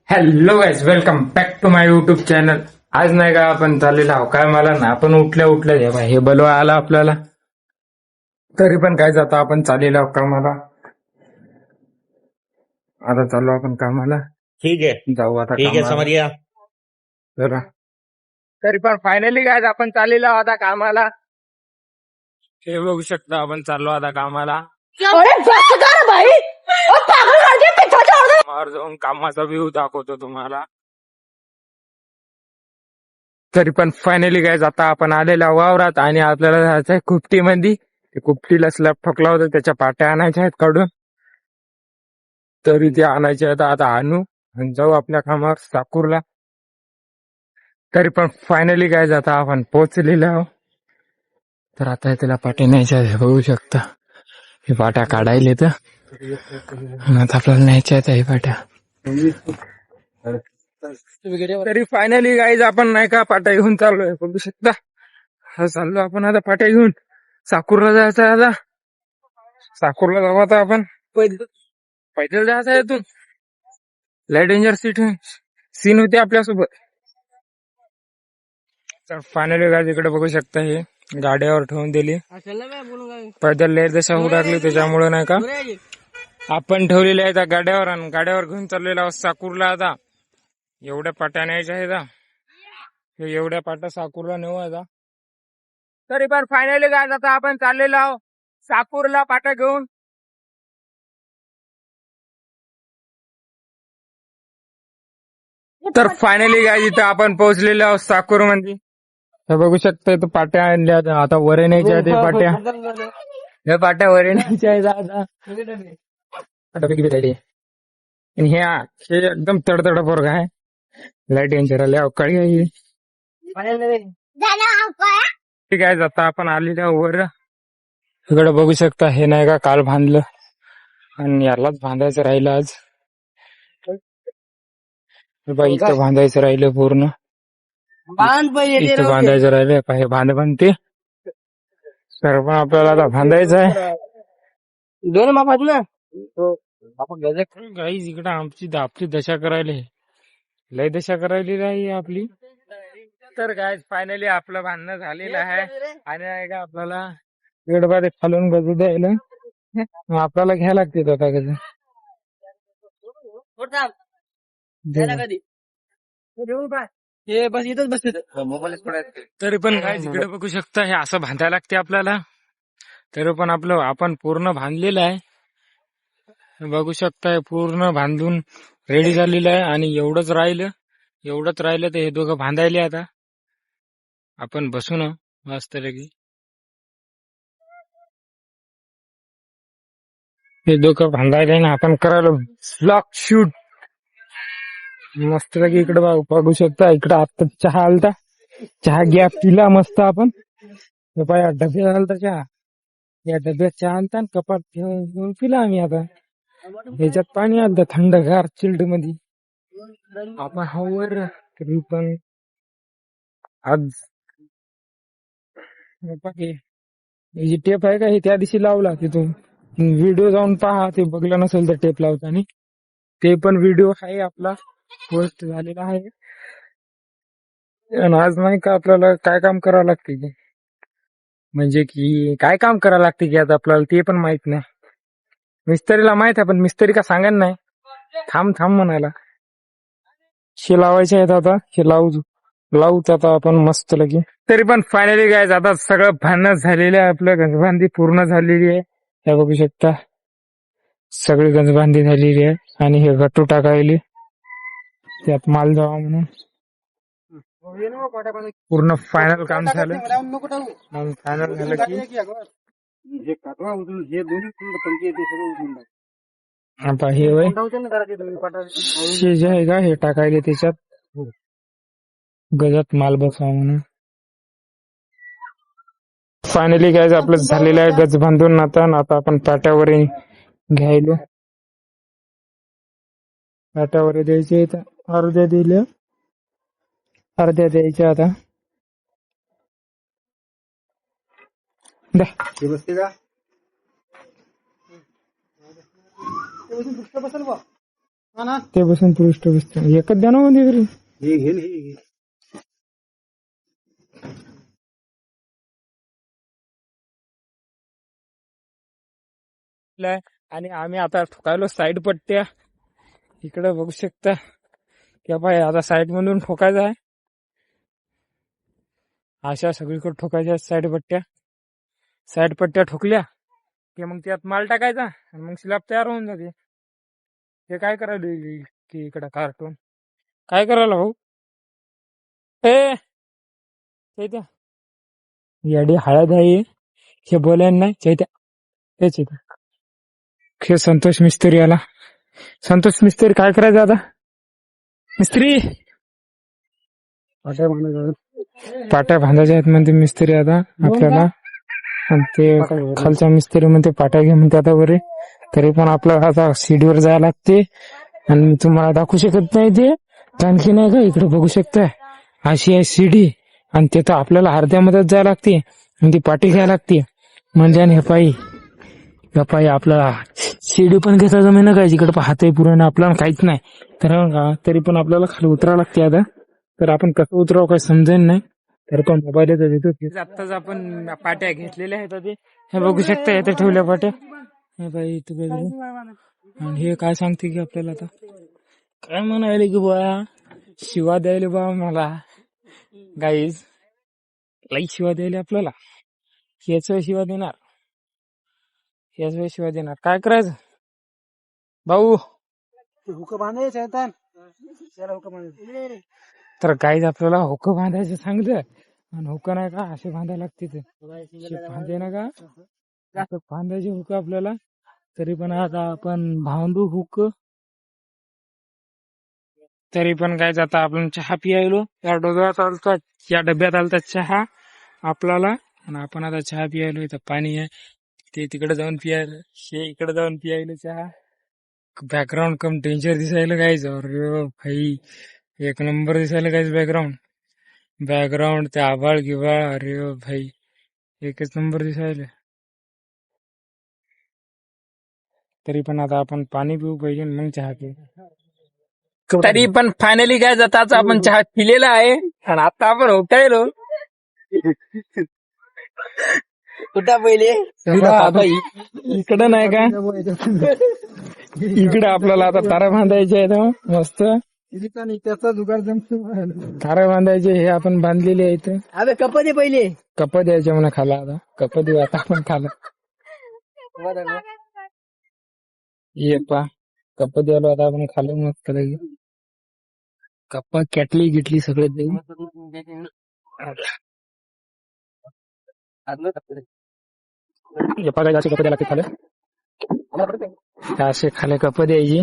Hello guys, welcome back to my YouTube channel. आज नाही का आपण चाललेलो आहो काय मला ना आपण उठल्या उठल्या हे बलवा आला आपल्याला. तरी पण काय जाता आपण चाललेलो आहो कामाला. आता चाललो आपण कामाला. ठीक है जाऊ आता ठीक है कामाला समरिया। जरा. तरी पण फायनली काय आपण चाललेलो आहोत आता कामाला. हे बघू शकता आपण चाललो आता कामाला. अरे बस कर भाई ओ पागल कर दिया पिछा छोड़ दे। कामावर जाऊन कामाचा व्ह्यू दाखवतो तुम्हाला. तरी पण फायनली काय आता आपण आलेल्या वावरात आणि आपल्याला जायचंय कुपटीमध्ये. ते कुपटीला स्लॅब ठोकला होता त्याच्या पाट्या आणायच्या आहेत काढून. तरी ते आणायचे आहेत आता आणू आणि जाऊ आपल्या कामावर साकूरला. तरी पण फायनली काय जाता आपण पोहोचलेलो आहोत. तर आता त्याला पाट्या न्यायच्या आहेत, बघू शकता हे पाट्या काढायला तर आता आपल्याला न्यायच्या आहेत हे पाट्या. तरी फायनली गाईज आपण नाही का पाट्या घेऊन चाललोय, बघू शकता. हा चाललो आपण आता पाट्या घेऊन. साकूरला जायचं आहे आता. साकूरला जाऊ आता आपण. पैदल जायचं आहे इथून. लय डेंजर सीन होते आपल्यासोबत. तर फायनली गाईज इकडे बघू शकता हे गाड्यावर ठेवून दिली. पैदल लय दशा होऊ लागली त्याच्यामुळे नाही का आपण ठेवलेल्या आहेत गाड्यावर आणि गाड्यावर घेऊन चाललेलो आहोत साकूरला आता. एवढ्या पाट्या न्यायच्या आहेत. हे एवढ्या पाट्या साकूरला नेऊ आता. तरी पण फायनली काय आता आपण चाललेलो आहोत साकूरला पाट्या घेऊन. तर फायनली काय इथं आपण पोहोचलेलो आहोत साकूर मध्ये. हे बघू शकता इथं पाट्या आणल्या आता वरे न्यायच्या आहेत हे पाट्या. हे पाट्या वरे न्यायच्या आहेत आता. आणि हे एकदम तडतड पोरगा आहे. लय डेंजर आले अवकाळी आहे. ठीक आहे आता आपण आलेल्या वर. इकडे बघू शकता हे नाही का काल बांधलं आणि यालाच बांधायचं राहिलं आज. बाई इथं बांधायचं राहिलं पूर्ण. इथं बांधायचं राहिलं का हे बांधते सर्व आपल्याला आता बांधायचं आहे. दोन मापात ना गाईज इकडं आपली दशा करायला लय दशा करायली नाही आपली. तर गाईज फायनली आपलं बांधणं झालेलं आहे आणि नाही का आपल्याला गडबारे खालून गजू द्यायला मग आपल्याला घ्यायला लागते आता गजू. हे बस इथंच बसते. तरी पण काय इकडे बघू शकता हे असं बांधायला लागते आपल्याला. तरी पण आपण पूर्ण बांधलेलं आहे. बघू शकता पूर्ण बांधून रेडी झालेलं आहे आणि एवढंच राहिलं तर हे दोघं बांधायले आता. आपण बसू ना मस्त लगी. हे दोघं बांधायले ना आपण करायला ब्लॉक शूट मस्त लगी. इकडे बघू शकता इकडे आता चहा आलता. चहा गॅप पिला मस्त आपण. पाया डब्यात आलता चहा. या डब्यात चहा आणता कपाट घेऊन पिला आम्ही आता. ह्याच्यात पाणी आलं थंडगार चिल्ड मध्ये. आपण हवर तरी पण आज जी टेप आहे का हे त्या दिवशी लावला तिथून व्हिडिओ जाऊन पहा. ते बघलं नसेल तर टेप लावताना ते पण व्हिडिओ आहे आपला पोस्ट झालेला आहे. आणि आज नाही का आपल्याला काय काम करावं लागते की म्हणजे की काय काम करावं लागते की आता आपल्याला ते पण माहित नाही. मिस्त्रीला माहित आहे पण मिस्त्री का सांगा नाही. थांब म्हणायला. शे लावायचे आहेत आता. हे लावूच आता आपण मस्त लगे. तरी पण फायनली काय आता सगळं बांधणं झालेलं आहे. आपलं गंजबांधी पूर्ण झालेली आहे. हे बघू शकता सगळी गंजबांधी झालेली आहे आणि हे गट्टू टाकायली त्यात माल जावा म्हणून पूर्ण फायनल काम झालं. फायनल झालं की आता हे वय जे आहे का हे टाकायले त्याच्यात गजात माल बसावा म्हणून. फायनली काय आपलं झालेलं आहे गज बांधून. आता आपण पाट्यावर घ्यायलो. पाट्यावर द्यायचे अर्ध्या द्यायच्या आता. बसते का ते बसून पुरुष बसतो एकच द्या ना मध्ये तरी आणि आम्ही आता ठोकायलो साईड पट्ट्या इकडे बघू शकता की बाय आता साईड मधून ठोकायचं आहे अशा सगळीकडे ठोकायच्या साईड पट्ट्या ठोकल्या की मग त्यात माल टाकायचा आणि मग स्लॅब तयार होऊन जाते हे काय करायला की इकडं कार्टून काय करायला भाऊ चैत्या याडी हळद आहे हे बोलायला नाही चैत्या हे चैत्या हे संतोष मिस्त्री आला संतोष मिस्त्री काय करायचं आता मिस्त्री पाट्या बांधायच्या आहेत म्हणते मिस्त्री आता आपल्याला आणि ते खालच्या मिस्त्री म्हणते पाट्या घे म्हणते आता वरे तरी पण आपल्याला आता सीडीवर जायला लागते आणि मी तुम्हाला दाखवू शकत नाही ते आणखी नाही का इकडे बघू शकताय अशी आहे सीडी आणि ते तर आपल्याला अर्ध्यामध्येच जायला लागते आणि ती पाटी घ्यायला लागते म्हणजे आणि हे पायी आपल्याला सीडी पण घेता जमेना काय जिकडे पाहतोय पुरण आपल्याला काहीच नाही तर तरी पण आपल्याला खाली उतरावं लागते आता तर आपण कसं उतरावं काही समजेल नाही तर पण मोबाईल येतो आत्ताच आपण पाट्या घेतलेल्या आहेत ते हे बघू शकता इथे ठेवल्या पाट्या हे बाई इथे आणि हे काय सांगते की आपल्याला आता काय म्हणायला की बा शिवा द्यायला बा मला गाईज लाईक शिवा द्यायला आपल्याला याच शिवा देणार काय करायचं भाऊ हुकं बांधायचं तर गाईज आपल्याला हुकं बांधायचं सांगलं आणि हुकं नाही का असे बांधायला लागते ते बांधे ना का असं बांधायचे हुकं आपल्याला तरी पण आता आपण बांधू हुक तरी पण काय आता आपण चहा पियायलो या डब्यात आलता चहा आपल्याला आणि आपण आता चहा पियायलो इथं पाणी आहे ते तिकडे जाऊन पियायला इकडे जाऊन पियायलो चहा बॅकग्राऊंड कम डेंजर दिसायला काहीच अरे भाई एक नंबर दिसायला काहीच बॅकग्राऊंड ते आभाळ गिवाळ अरे भाई एकच नंबर दिसायला तरी पण आता आपण पाणी पिऊ पाहिजे मग चहा पिऊ तरी पण फायनली काय जाताच आपण चहा पिलेला आहे आणि आता आपण होतायलो कुठं पहिले आता इकडं नाही का इकडे आपल्याला आता तारा बांधायचे आहेत मस्त त्याचा जुगार जमतो तारा बांधायचे हे आपण बांधलेले आहेत अबे कप दे पहिले कप द्यायचे म्हणा खाला आता कप देऊ आता आपण खाला ये पा कप द्यायला आता आपण खालो मस्त लगे कप्पा कॅटली गिटली सगळे देऊ काय असे कप द्यायला खाले असे खाले कप द्यायची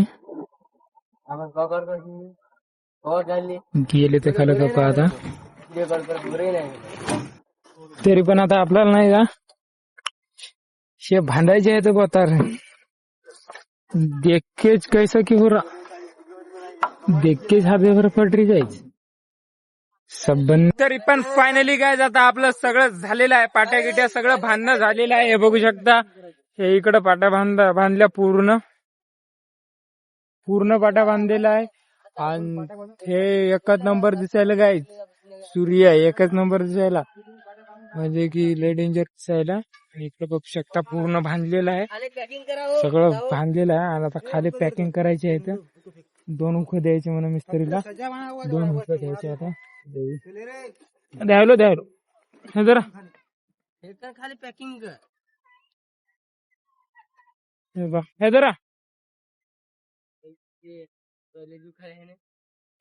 गेले ते खाले कप आता तरी पण आता आपल्याला नाही का शे बांधायचे आहे तर बता देख के कैसा की हो रहा देख के झाबेवर पटरी जायची सबन तरी पण फायनली काय जाता आपलं सगळं झालेलं आहे पाट्या गिट्या सगळं बांधणं झालेलं आहे हे बघू शकता हे इकडं पाट्या बांधल्या पूर्ण पाट्या बांधलेला आहे आणि हे एकच नंबर दिसायला काय सूर्य एकच नंबर दिसायला म्हणजे की लय डेंजर दिसायला इकडे बघू शकता पूर्ण बांधलेलं आहे सगळं बांधलेलं आहे आणि आता खाली पॅकिंग करायची आहे तर 2 उख द्यायचे म्हणा मिस्त्रीला 2 उख द्यायचे आता द्यायलो हे जरा खाली पॅकिंग हे जरा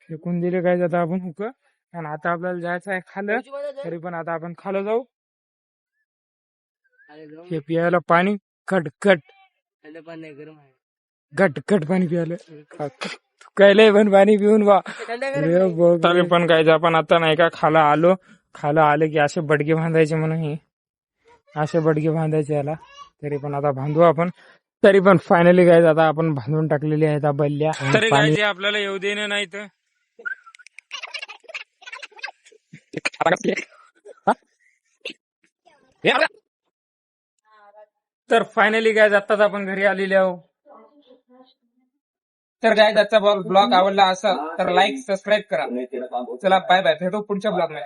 फेकून दिले काय जाता आपण हुक आणि आता आपल्याला जायचं आहे खालं तरी पण आता आपण खालं जाऊ हे पियायला पाणी खटखट घटघट पाणी पियायला कैलय पण पाणी पिऊन बा तरी पण काय आपण आता नाही का खालं आले की असे बडगे बांधायचे म्हणून हे असे बडगे बांधायचे याला तरी पण आता बांधू आपण तरी पण फायनली काय आता आपण बांधून टाकलेली आहेत बल्ल्या तरी पाणी आपल्याला येऊ देणं नाही तर फायनली काय जातात आपण घरी आलेले आहो तर काय आजचा ब्लॉग आवडला असेल तर लाईक सबस्क्राईब करा. चला बाय बाय, भेटू पुढच्या ब्लॉग मध्ये.